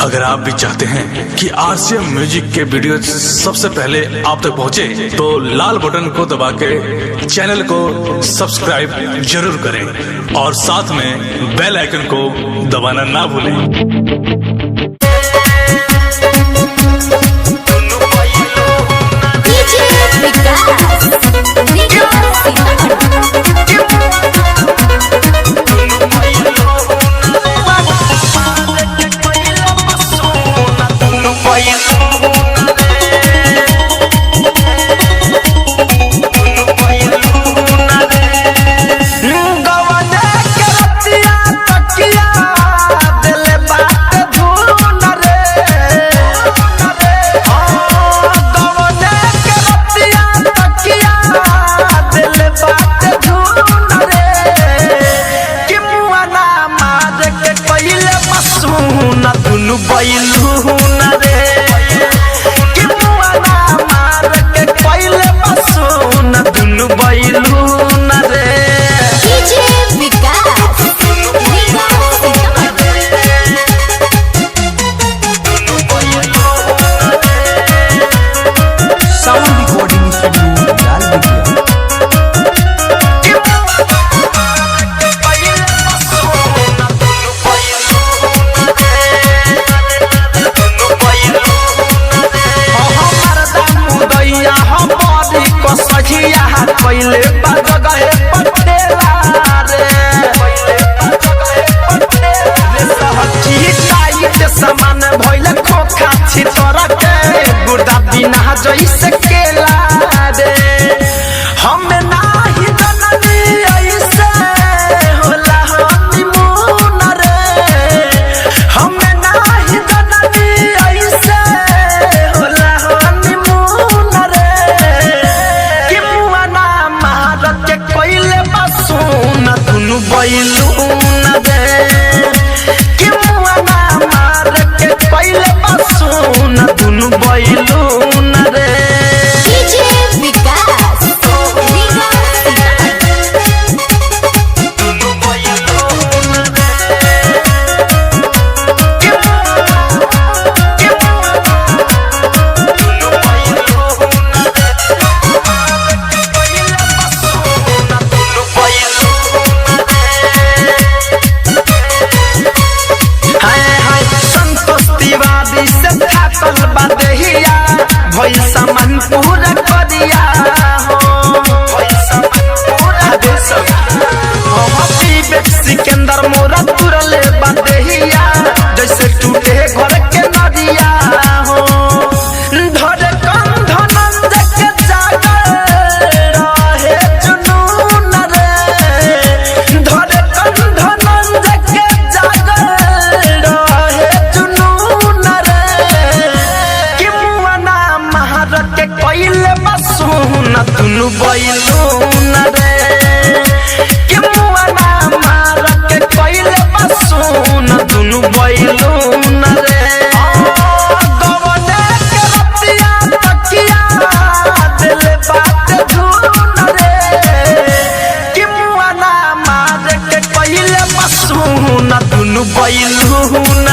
अगर आप भी चाहते हैं कि आरसीएम म्यूजिक के वीडियो सबसे पहले आप तक पहुंचे, तो लाल बटन को दबा के चैनल को सब्सक्राइब जरूर करें और साथ में बेल आइकन को दबाना ना भूलें। पहले बाज गए पटेला रे सहची टाइट सामान भइल खोखा छितर के गुर्दा बिना जइसे केला रे हम नाही जननी ऐसे होला हनीमून रे हम नाही जननी ऐसे होला हनीमून रे कि मुआना मार के कोइले बसुन दुनु बैलून रे कि मुआना मार के कोइले बसुन दुनु बैलून रे भइल सामान पूरा करिया हो विवेक सिकंदर मोरा तुरले बदेहिया जैसे टूटे घर के नदिया हो धरे कंध नंद के जागर रहे जुनून रे धरे कंध नंद के जागर रहे जुनून रे कि मुआना महार के कोइले बसुन दुनु बैलून रे कि मुआना मार के कोइले बसुन दुनु बैलून रे गवने के रतिया तकिया दिल बात धुन रे कि मुआना मार के कोइले बसुन दुनु बैलून